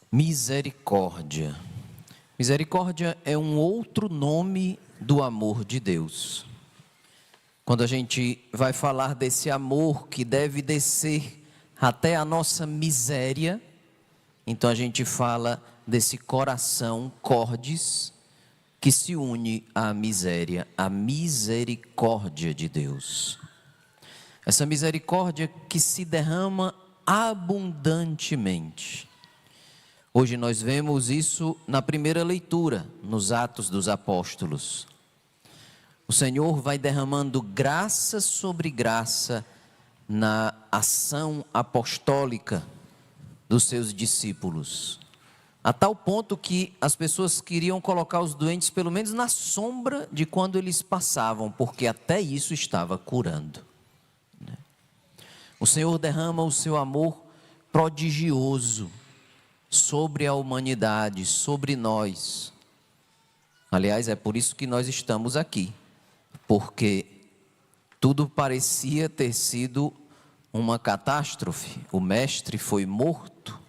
Misericórdia. Misericórdia é um outro nome do amor de Deus. Quando a gente vai falar desse amor que deve descer até a nossa miséria, então a gente fala desse coração cordis que se une à miséria, a misericórdia de Deus. Essa misericórdia que se derrama abundantemente. Hoje nós vemos isso na primeira leitura, nos Atos dos Apóstolos. O Senhor vai derramando graça sobre graça na ação apostólica dos seus discípulos, a tal ponto que as pessoas queriam colocar os doentes pelo menos na sombra de quando eles passavam, porque até isso estava curando. O Senhor derrama o seu amor prodigioso sobre a humanidade, sobre nós. Aliás, é por isso que nós estamos aqui, porque tudo parecia ter sido uma catástrofe. O Mestre foi morto,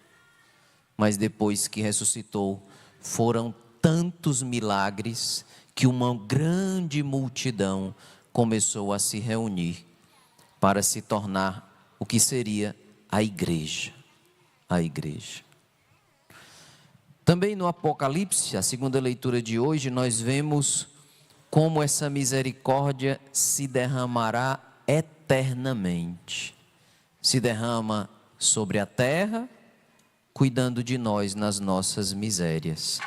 mas depois que ressuscitou, foram tantos milagres que uma grande multidão começou a se reunir para se tornar o que seria a igreja. A igreja. Também no Apocalipse, a segunda leitura de hoje, nós vemos como essa misericórdia se derramará eternamente. Se derrama sobre a terra, cuidando de nós nas nossas misérias.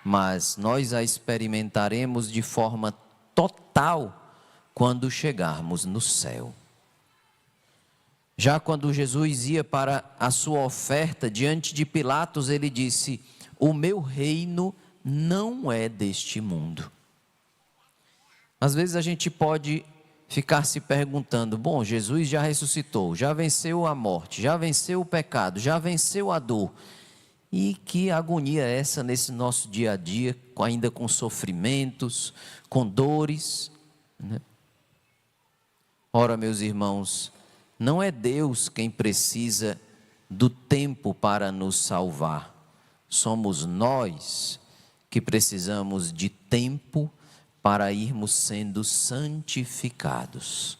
Mas nós a experimentaremos de forma total quando chegarmos no céu. Já quando Jesus ia para a sua oferta diante de Pilatos, ele disse: o meu reino não é deste mundo. Às vezes a gente pode ficar se perguntando: bom, Jesus já ressuscitou, já venceu a morte, já venceu o pecado, já venceu a dor. E que agonia é essa nesse nosso dia a dia, ainda com sofrimentos, com dores, né? Ora, meus irmãos, não é Deus quem precisa do tempo para nos salvar. Somos nós que precisamos de tempo para irmos sendo santificados.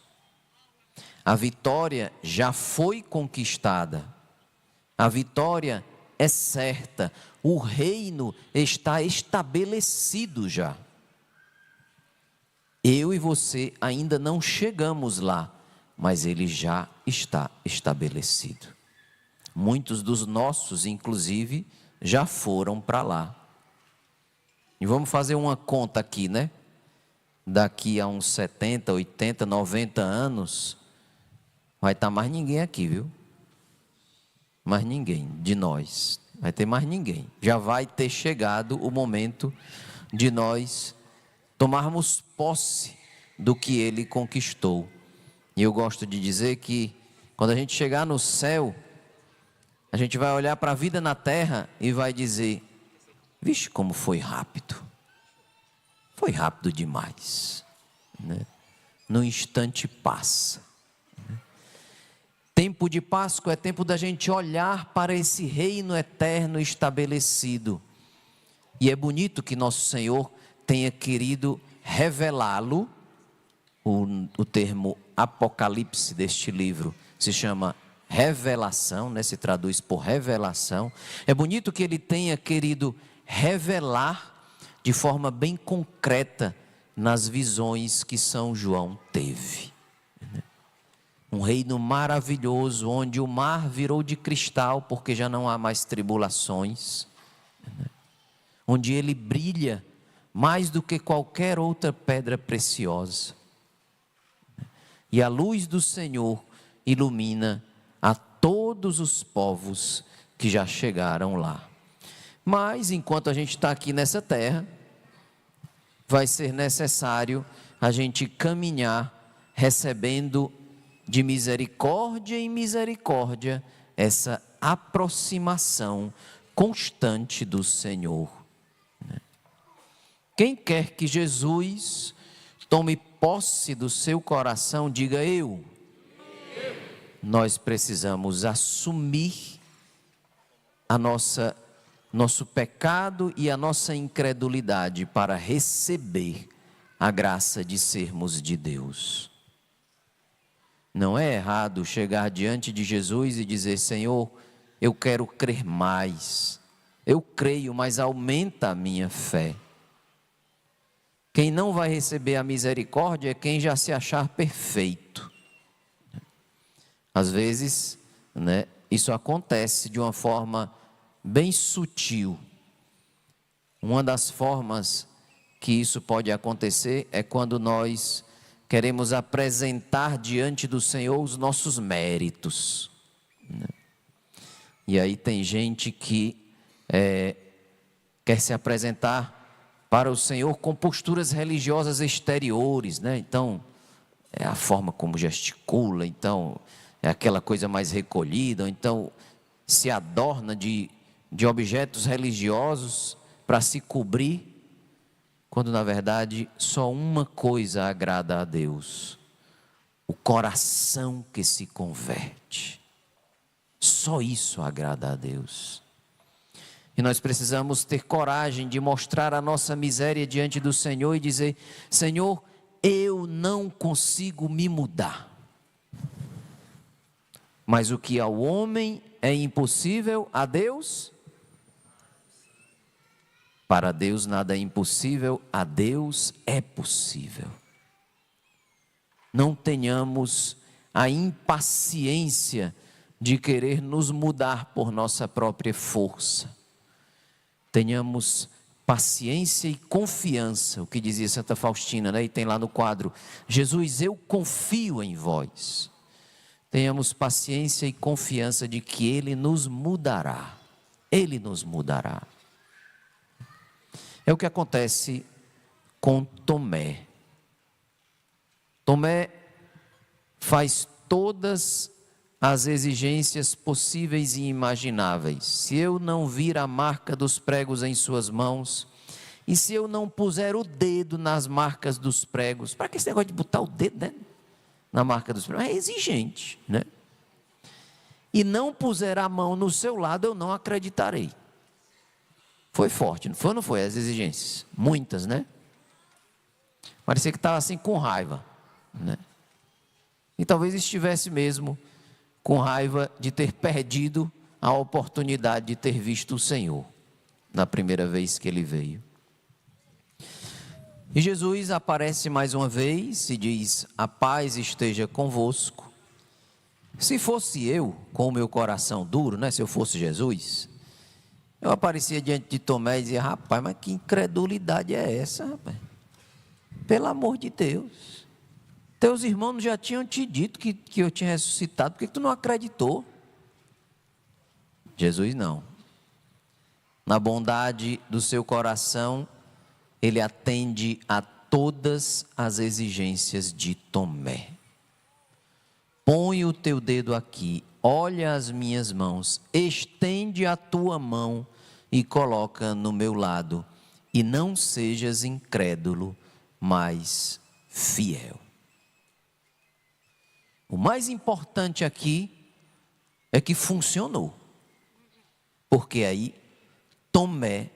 A vitória já foi conquistada. A vitória é certa. O reino está estabelecido já. Eu e você ainda não chegamos lá, mas ele já está estabelecido. Muitos dos nossos, inclusive, já foram para lá. E vamos fazer uma conta aqui, né? Daqui a uns 70, 80, 90 anos, vai estar mais ninguém aqui, viu? Mais ninguém de nós. Vai ter mais ninguém. Já vai ter chegado o momento de nós tomarmos posse do que ele conquistou. E eu gosto de dizer que quando a gente chegar no céu, a gente vai olhar para a vida na terra e vai dizer: vixe, como foi rápido. Foi rápido demais, né? No instante passa. Tempo de Páscoa é tempo da gente olhar para esse reino eterno estabelecido. E é bonito que nosso Senhor tenha querido revelá-lo. O termo Apocalipse deste livro se chama revelação, né? Se traduz por revelação. É bonito que ele tenha querido revelar de forma bem concreta nas visões que São João teve. Um reino maravilhoso, onde o mar virou de cristal, porque já não há mais tribulações. Onde ele brilha mais do que qualquer outra pedra preciosa. E a luz do Senhor ilumina a todos os povos que já chegaram lá. Mas, enquanto a gente está aqui nessa terra, vai ser necessário a gente caminhar recebendo de misericórdia em misericórdia essa aproximação constante do Senhor. Quem quer que Jesus tome posse do seu coração, diga eu. Nós precisamos assumir a nossa nosso pecado e a nossa incredulidade para receber a graça de sermos de Deus. Não é errado chegar diante de Jesus e dizer: Senhor, eu quero crer mais. Eu creio, mas aumenta a minha fé. Quem não vai receber a misericórdia é quem já se achar perfeito. Às vezes, isso acontece de uma forma bem sutil. Uma das formas que isso pode acontecer é quando nós queremos apresentar diante do Senhor os nossos méritos. E aí tem gente que quer se apresentar para o Senhor com posturas religiosas exteriores, Então, é a forma como gesticula, então é aquela coisa mais recolhida, então se adorna de objetos religiosos para se cobrir, quando na verdade só uma coisa agrada a Deus: o coração que se converte. Só isso agrada a Deus. E nós precisamos ter coragem de mostrar a nossa miséria diante do Senhor e dizer: Senhor, eu não consigo me mudar. Mas o que ao homem é impossível, a Deus, para Deus nada é impossível, a Deus é possível. Não tenhamos a impaciência de querer nos mudar por nossa própria força. Tenhamos paciência e confiança, o que dizia Santa Faustina, E tem lá no quadro: Jesus, eu confio em vós. Tenhamos paciência e confiança de que Ele nos mudará. Ele nos mudará. É o que acontece com Tomé. Tomé faz todas as exigências possíveis e imagináveis. Se eu não vir a marca dos pregos em suas mãos, e se eu não puser o dedo nas marcas dos pregos, para que esse negócio de botar o dedo, na marca dos pregos? É exigente, E não puser a mão no seu lado, eu não acreditarei. Foi forte, não foi ou não foi as exigências? Muitas, Parecia que estava assim com raiva, E talvez estivesse mesmo com raiva de ter perdido a oportunidade de ter visto o Senhor na primeira vez que ele veio. E Jesus aparece mais uma vez e diz: a paz esteja convosco. Se fosse eu, com o meu coração duro, se eu fosse Jesus, eu aparecia diante de Tomé e dizia: rapaz, mas que incredulidade é essa, rapaz? Pelo amor de Deus. Teus irmãos já tinham te dito que eu tinha ressuscitado, por que tu não acreditou? Jesus não. Na bondade do seu coração, ele atende a todas as exigências de Tomé. Põe o teu dedo aqui, olha as minhas mãos, estende a tua mão e coloca no meu lado, e não sejas incrédulo, mas fiel. O mais importante aqui é que funcionou, porque aí Tomé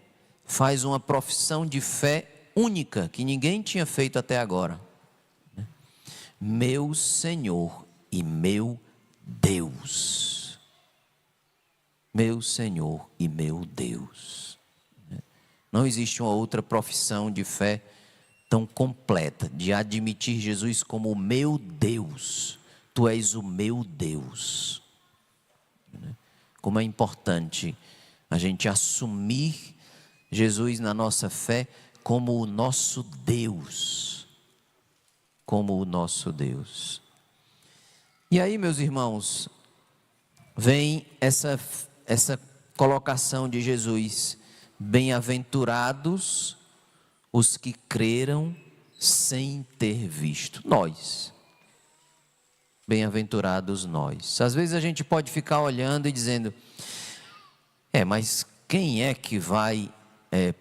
faz uma profissão de fé única, que ninguém tinha feito até agora. Meu Senhor e meu Deus. Meu Senhor e meu Deus. Não existe uma outra profissão de fé tão completa, de admitir Jesus como o meu Deus. Tu és o meu Deus. Como é importante a gente assumir Jesus na nossa fé como o nosso Deus. Como o nosso Deus. E aí, meus irmãos, vem essa colocação de Jesus: bem-aventurados os que creram sem ter visto. Nós. Bem-aventurados nós. Às vezes a gente pode ficar olhando e dizendo: mas quem é que vai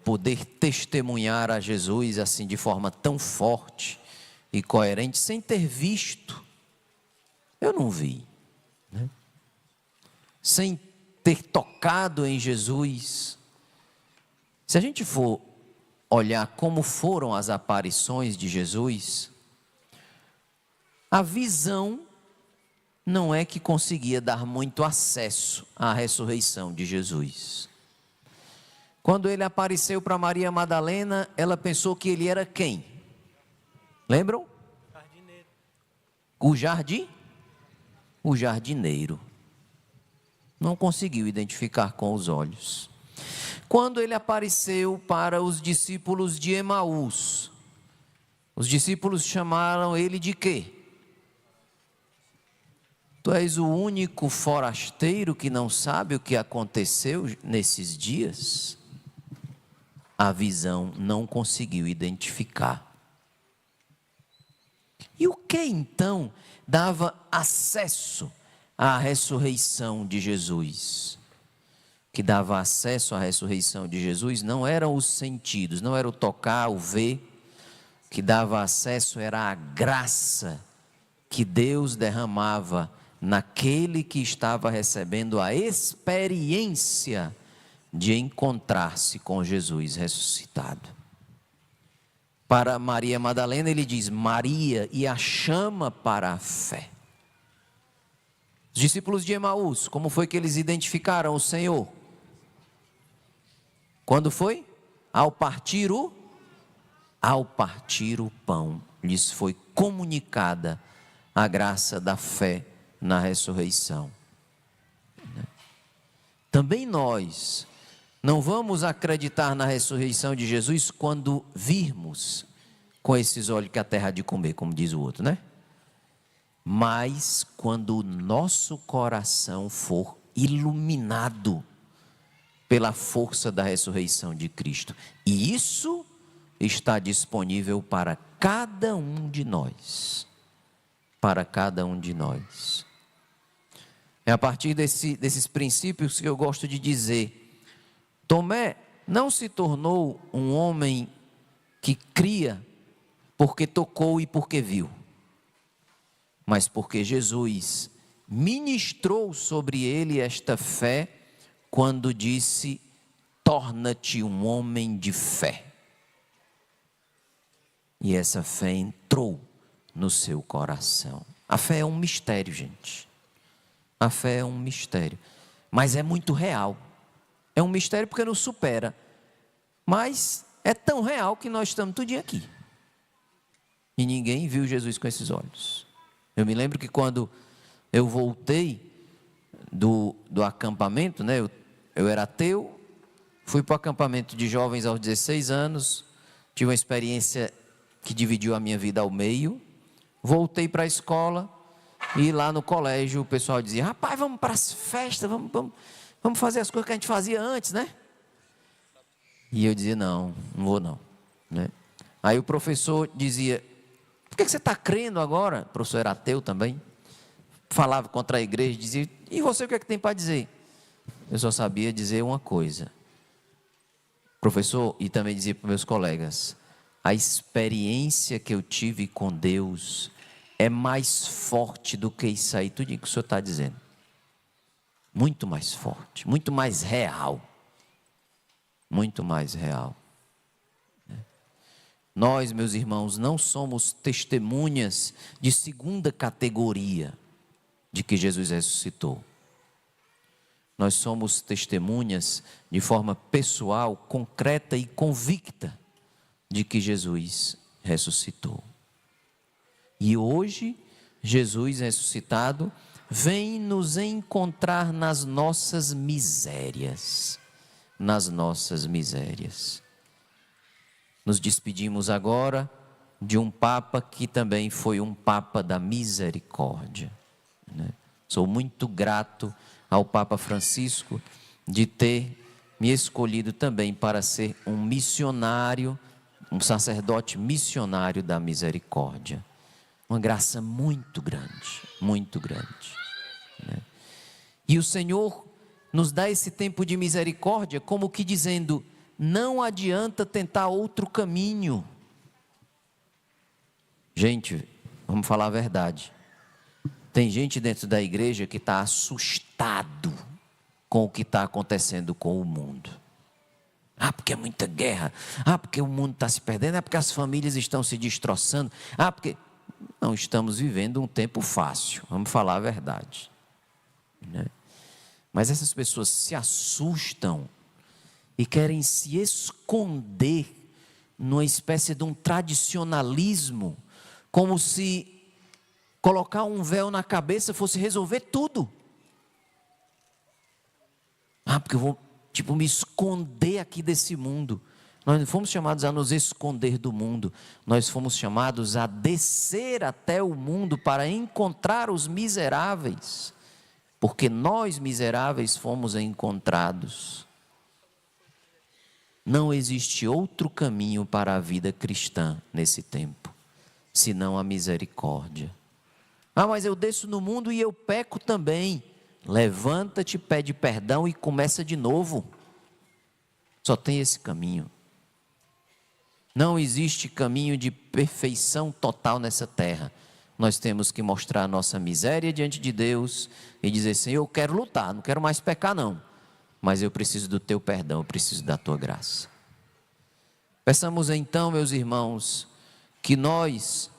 poder testemunhar a Jesus assim de forma tão forte e coerente sem ter visto? Eu não vi, sem ter tocado em Jesus, Se a gente for olhar como foram as aparições de Jesus, a visão não é que conseguia dar muito acesso à ressurreição de Jesus. Quando ele apareceu para Maria Madalena, ela pensou que ele era quem? Lembram? Jardineiro. O jardineiro. Não conseguiu identificar com os olhos. Quando ele apareceu para os discípulos de Emaús, os discípulos chamaram ele de quê? Tu és o único forasteiro que não sabe o que aconteceu nesses dias? A visão não conseguiu identificar. E o que então dava acesso à ressurreição de Jesus? O que dava acesso à ressurreição de Jesus não eram os sentidos, não era o tocar, o ver. O que dava acesso era a graça que Deus derramava naquele que estava recebendo a experiência de encontrar-se com Jesus ressuscitado. Para Maria Madalena ele diz Maria, e a chama para a fé. Os discípulos de Emaús, como foi que eles identificaram o Senhor? Quando foi? Ao partir o pão, lhes foi comunicada a graça da fé na ressurreição. Também nós não vamos acreditar na ressurreição de Jesus quando virmos com esses olhos que a terra há de comer, como diz o outro, né? Mas quando o nosso coração for iluminado pela força da ressurreição de Cristo. E isso está disponível para cada um de nós. Para cada um de nós. É a partir desses princípios que eu gosto de dizer. Tomé não se tornou um homem que cria porque tocou e porque viu, mas porque Jesus ministrou sobre ele esta fé quando disse: torna-te um homem de fé. E essa fé entrou no seu coração. A fé é um mistério, gente. A fé é um mistério, mas é muito real. É um mistério porque nos supera, mas é tão real que nós estamos tudinho aqui. E ninguém viu Jesus com esses olhos. Eu me lembro que quando eu voltei do acampamento, né? Eu era ateu, fui para o acampamento de jovens aos 16 anos, tive uma experiência que dividiu a minha vida ao meio, voltei para a escola e lá no colégio o pessoal dizia: rapaz, vamos para as festas, vamos fazer as coisas que a gente fazia antes, né? E eu dizia: não vou não, né? Aí o professor dizia: por que você está crendo agora? O professor era ateu também, falava contra a igreja, dizia: e você o que é que tem para dizer? Eu só sabia dizer uma coisa, professor, e também dizia para meus colegas: a experiência que eu tive com Deus é mais forte do que isso aí, tudo que o senhor está dizendo. Muito mais forte, muito mais real. Muito mais real. Nós, meus irmãos, não somos testemunhas de segunda categoria de que Jesus ressuscitou. Nós somos testemunhas de forma pessoal, concreta e convicta de que Jesus ressuscitou. E hoje, Jesus ressuscitado vem nos encontrar nas nossas misérias. Nas nossas misérias. Nos despedimos agora de um Papa que também foi um Papa da misericórdia, né? Sou muito grato ao Papa Francisco de ter me escolhido também para ser um missionário, um sacerdote missionário da misericórdia. Uma graça muito grande, né? E o Senhor nos dá esse tempo de misericórdia como que dizendo: não adianta tentar outro caminho. Gente, vamos falar a verdade. Tem gente dentro da igreja que está assustado com o que está acontecendo com o mundo. Ah, porque é muita guerra. Ah, porque o mundo está se perdendo. Ah, porque as famílias estão se destroçando. Ah, porque não estamos vivendo um tempo fácil. Vamos falar a verdade, né? Mas essas pessoas se assustam e querem se esconder numa espécie de um tradicionalismo, como se colocar um véu na cabeça fosse resolver tudo. Ah, porque eu vou, me esconder aqui desse mundo. Nós não fomos chamados a nos esconder do mundo. Nós fomos chamados a descer até o mundo para encontrar os miseráveis. Porque nós, miseráveis, fomos encontrados. Não existe outro caminho para a vida cristã nesse tempo, senão a misericórdia. Ah, mas eu desço no mundo e eu peco também. Levanta-te, pede perdão e começa de novo. Só tem esse caminho. Não existe caminho de perfeição total nessa terra. Nós temos que mostrar a nossa miséria diante de Deus e dizer: Senhor, eu quero lutar, não quero mais pecar não, mas eu preciso do teu perdão, eu preciso da tua graça. Peçamos então, meus irmãos, que nós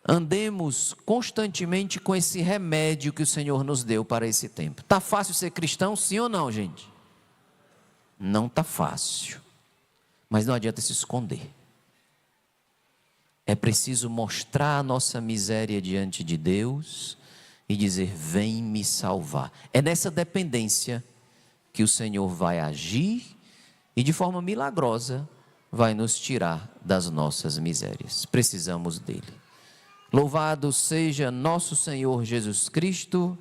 andemos constantemente com esse remédio que o Senhor nos deu para esse tempo. Está fácil ser cristão, sim ou não, gente? Não está fácil, mas não adianta se esconder. É preciso mostrar a nossa miséria diante de Deus e dizer: vem me salvar. É nessa dependência que o Senhor vai agir e de forma milagrosa vai nos tirar das nossas misérias. Precisamos dele. Louvado seja nosso Senhor Jesus Cristo.